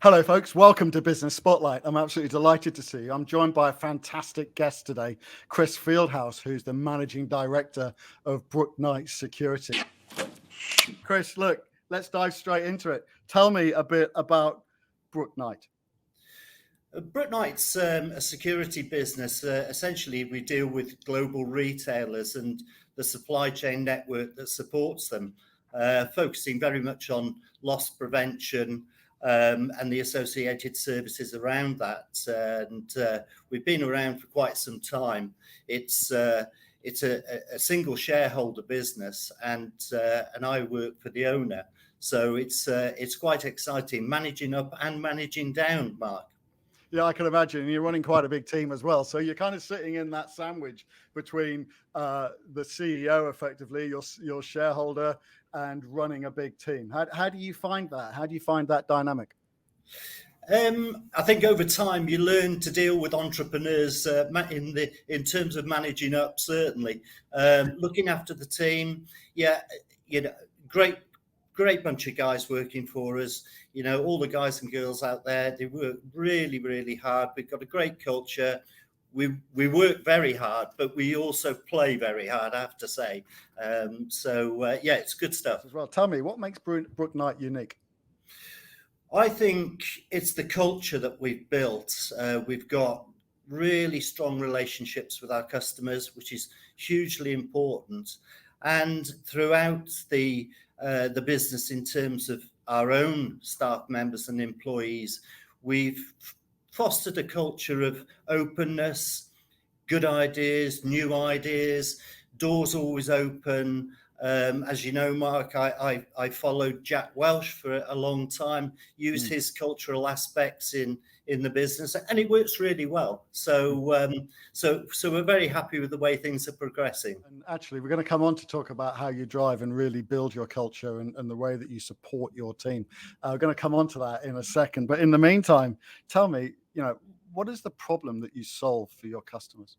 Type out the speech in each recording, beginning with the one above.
Hello, folks. Welcome to Business Spotlight. I'm absolutely delighted to see you. I'm joined by a fantastic guest today, Chris Fieldhouse, who's the Managing Director of Brooknight Security. Chris, look, let's dive straight into it. Tell me a bit about Brooknight. Brooknight's a security business. Essentially, we deal with global retailers and the supply chain network that supports them, focusing very much on loss prevention and the associated services around that. And we've been around for quite some time. It's a single shareholder business, and I work for the owner. So it's quite exciting, managing up and managing down, Mark. Yeah, I can imagine. You're running quite a big team as well. So you're kind of sitting in that sandwich between the CEO, effectively, your shareholder, and running a big team. How do you find that? How do you find that dynamic? I think over time you learn to deal with entrepreneurs in terms of managing up. Certainly, looking after the team. Yeah, great bunch of guys working for us. All the guys and girls out there, they work really, really hard. We've got a great culture. We work very hard, but we also play very hard, I have to say. Yeah, it's good stuff as well. Tell me, what makes Brooknight unique? I think it's the culture that we've built. We've got really strong relationships with our customers, which is hugely important. And throughout the business, in terms of our own staff members and employees, we've fostered a culture of openness, good ideas, new ideas, doors always open. As you know, Mark, I followed Jack Welch for a long time, used his cultural aspects in the business, and it works really well. So we're very happy with the way things are progressing. And actually, we're going to come on to talk about how you drive and really build your culture and the way that you support your team. We're going to come on to that in a second. But in the meantime, tell me, what is the problem that you solve for your customers?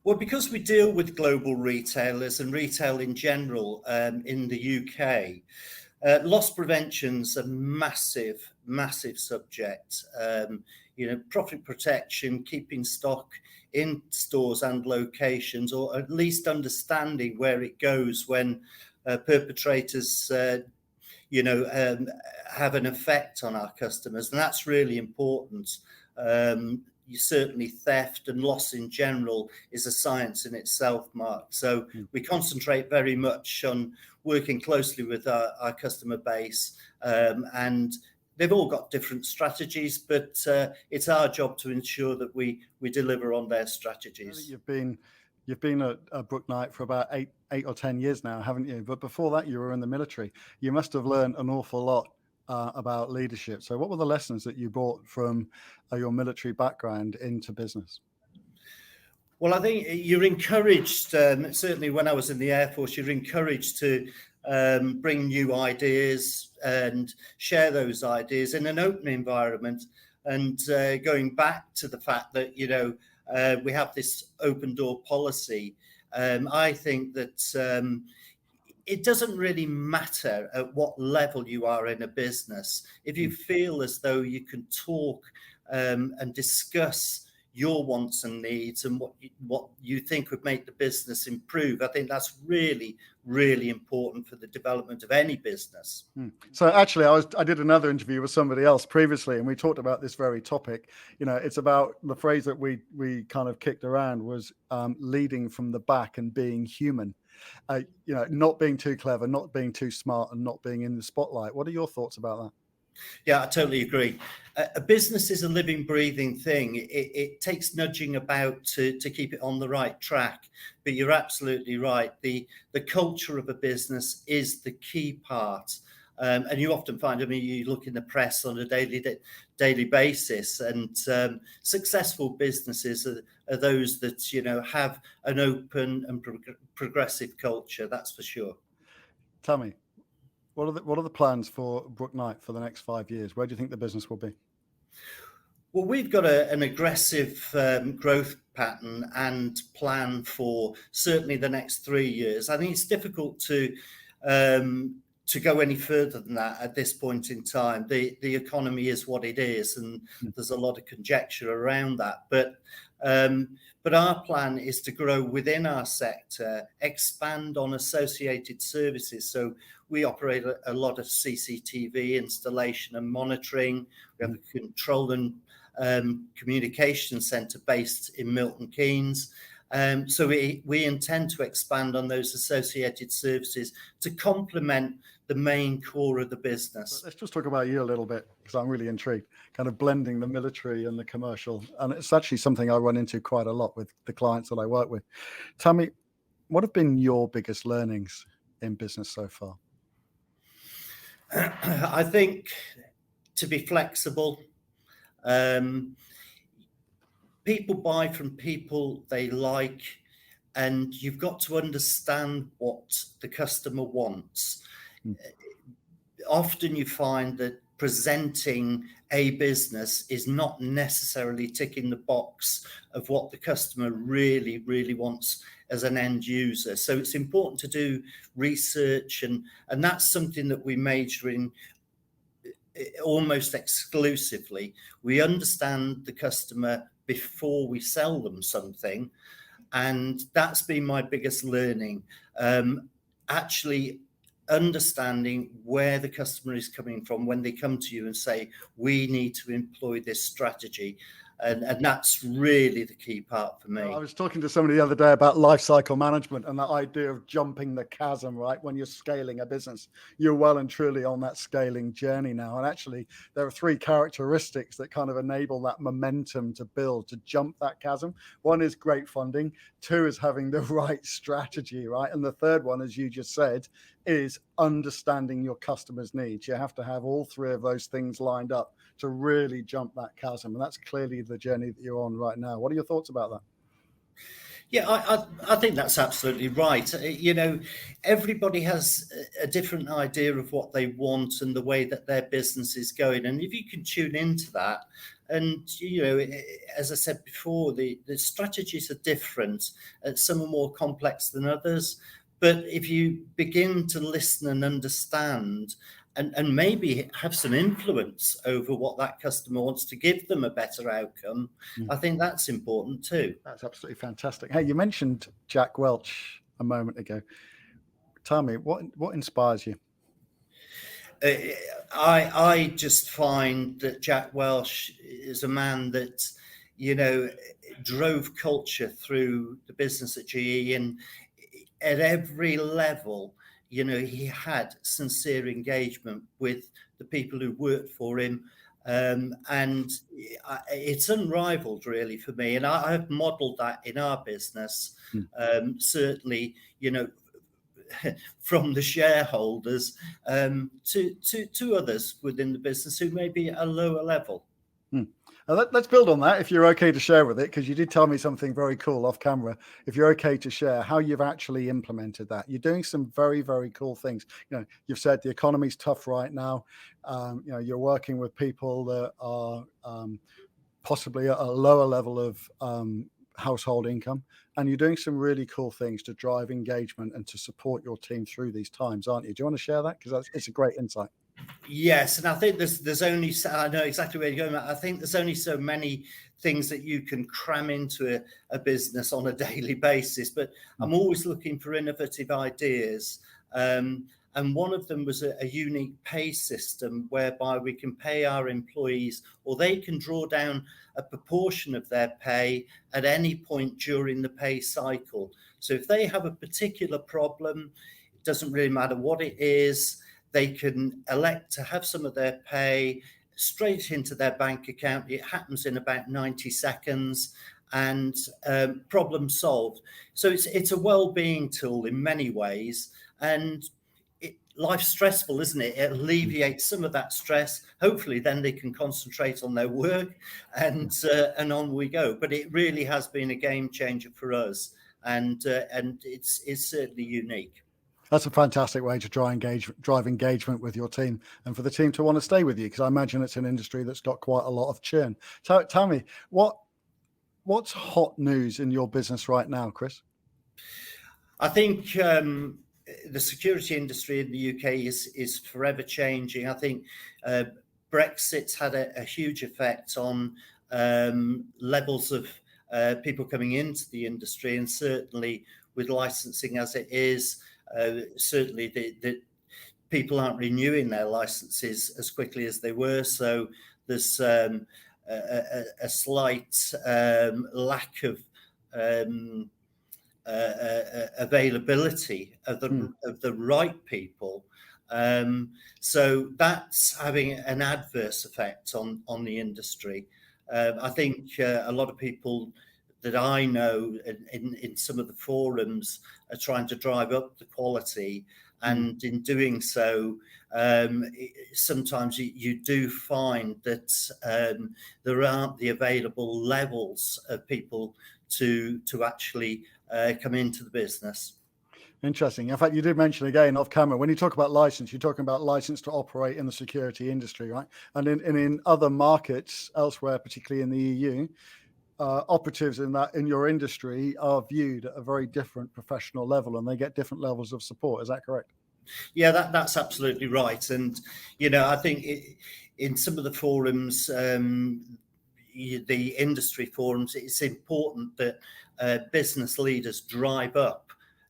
Well, because we deal with global retailers and retail in general in the UK, loss prevention's a massive, massive subject. Profit protection, keeping stock in stores and locations, or at least understanding where it goes when perpetrators, have an effect on our customers, and that's really important. Certainly theft and loss in general is a science in itself, Mark. So we concentrate very much on working closely with our customer base, and they've all got different strategies, but it's our job to ensure that we deliver on their strategies. You've been at Brooknight for about eight or 10 years now, haven't you? But before that, you were in the military. You must have learned an awful lot about leadership. So what were the lessons that you brought from your military background into business? Well, I think you're encouraged, certainly when I was in the Air Force, you're encouraged to bring new ideas and share those ideas in an open environment. And going back to the fact that, we have this open door policy, I think that it doesn't really matter at what level you are in a business. If you feel as though you can talk and discuss your wants and needs and what you think would make the business improve, I think that's really, really important for the development of any business. So actually, I did another interview with somebody else previously, and we talked about this very topic. It's about the phrase that we kind of kicked around was leading from the back and being human. Not being too clever, not being too smart, and not being in the spotlight. What are your thoughts about that? Yeah, I totally agree. A business is a living, breathing thing. It takes nudging about to keep it on the right track. But you're absolutely right. The culture of a business is the key part. And you often find, you look in the press on a daily basis, and successful businesses are those that, have an open and progressive culture. That's for sure. Tell me, what are the plans for Brooknight for the next 5 years? Where do you think the business will be? Well, we've got an aggressive growth pattern and plan for certainly the next 3 years. I think it's difficult to to go any further than that at this point in time. The economy is what it is, and there's a lot of conjecture around that. But our plan is to grow within our sector, expand on associated services. So we operate a lot of CCTV installation and monitoring. We have a control and communication centre based in Milton Keynes. So we intend to expand on those associated services to complement the main core of the business. Let's just talk about you a little bit, because I'm really intrigued, kind of blending the military and the commercial. And it's actually something I run into quite a lot with the clients that I work with. Tell me, what have been your biggest learnings in business so far? I think to be flexible. People buy from people they like, and you've got to understand what the customer wants. Often you find that presenting a business is not necessarily ticking the box of what the customer really, really wants as an end user. So it's important to do research, and that's something that we major in almost exclusively. We understand the customer before we sell them something, and that's been my biggest learning. Actually understanding where the customer is coming from when they come to you and say, we need to employ this strategy. And that's really the key part for me. I was talking to somebody the other day about life cycle management and that idea of jumping the chasm, right? When you're scaling a business, you're well and truly on that scaling journey now. And actually, there are 3 characteristics that kind of enable that momentum to build, to jump that chasm. 1 is great funding. 2 is having the right strategy, right? And the 3rd one, as you just said, is understanding your customers' needs. You have to have all 3 of those things lined up to really jump that chasm. And that's clearly the journey that you're on right now. What are your thoughts about that? Yeah, I think that's absolutely right. You know, everybody has a different idea of what they want and the way that their business is going. And if you can tune into that, and, you know, as I said before, the strategies are different. Some are more complex than others. But if you begin to listen and understand, and maybe have some influence over what that customer wants to give them a better outcome, I think that's important too. That's absolutely fantastic. Hey, you mentioned Jack Welch a moment ago. Tell me, what inspires you? I just find that Jack Welch is a man that, you know, drove culture through the business at GE, and at every level, you know, he had sincere engagement with the people who worked for him. And it's unrivaled, really, for me. And I've modeled that in our business, certainly, you know, from the shareholders to others within the business who may be at a lower level. Let's build on that, if you're okay to share with it, because you did tell me something very cool off camera. If you're okay to share how you've actually implemented that, you're doing some very, very cool things. You know, you've said the economy's tough right now. You know, you're working with people that are possibly at a lower level of household income, and you're doing some really cool things to drive engagement and to support your team through these times, aren't you? Do you want to share that? Because it's a great insight. Yes, and I think there's only, I know exactly where you're going. I think there's only so many things that you can cram into a business on a daily basis, but I'm always looking for innovative ideas. And one of them was a unique pay system whereby we can pay our employees, or they can draw down a proportion of their pay at any point during the pay cycle. So if they have a particular problem, it doesn't really matter what it is, they can elect to have some of their pay straight into their bank account. It happens in about 90 seconds, and problem solved. So it's a well-being tool in many ways, and life's stressful, isn't it? It alleviates some of that stress. Hopefully then they can concentrate on their work, and on we go. But it really has been a game changer for us, and it's certainly unique. That's a fantastic way to drive engagement with your team, and for the team to want to stay with you, because I imagine it's an industry that's got quite a lot of churn. So tell me, what's hot news in your business right now, Chris? I think the security industry in the UK is forever changing. I think Brexit's had a huge effect on levels of people coming into the industry, and certainly with licensing as it is, certainly the people aren't renewing their licenses as quickly as they were. So there's a slight lack of availability of the right people. So that's having an adverse effect on the industry. I think a lot of people that I know in some of the forums are trying to drive up the quality, and in doing so, sometimes you do find that there aren't the available levels of people to actually come into the business. Interesting. In fact, you did mention again off camera, when you talk about license, you're talking about license to operate in the security industry, right? And in other markets elsewhere, particularly in the EU, operatives in your industry are viewed at a very different professional level, and they get different levels of support. Is that correct? Yeah, that's absolutely right. And, you know, I think in some of the forums, the industry forums, it's important that business leaders drive up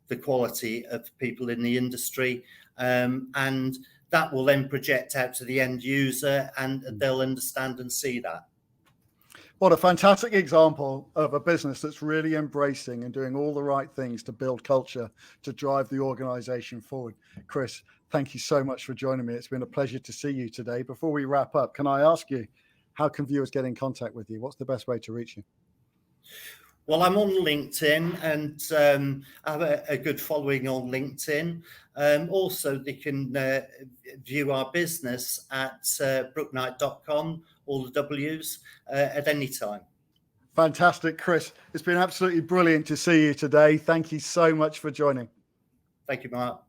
the quality of people in the industry, and that will then project out to the end user, and they'll understand and see that. What a fantastic example of a business that's really embracing and doing all the right things to build culture, to drive the organization forward. Chris, thank you so much for joining me. It's been a pleasure to see you today. Before we wrap up, can I ask you, how can viewers get in contact with you? What's the best way to reach you? Well, I'm on LinkedIn, and I have a good following on LinkedIn. Also, they can view our business at brooknight.com, all the W's, at any time. Fantastic, Chris. It's been absolutely brilliant to see you today. Thank you so much for joining. Thank you, Mark.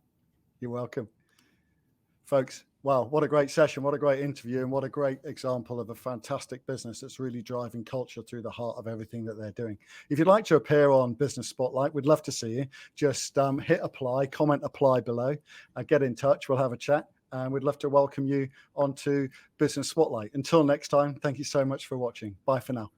You're welcome. Folks, wow, what a great session, what a great interview, and what a great example of a fantastic business that's really driving culture through the heart of everything that they're doing. If you'd like to appear on Business Spotlight, we'd love to see you. Just hit apply, comment apply below, get in touch, we'll have a chat, and we'd love to welcome you onto Business Spotlight. Until next time, thank you so much for watching. Bye for now.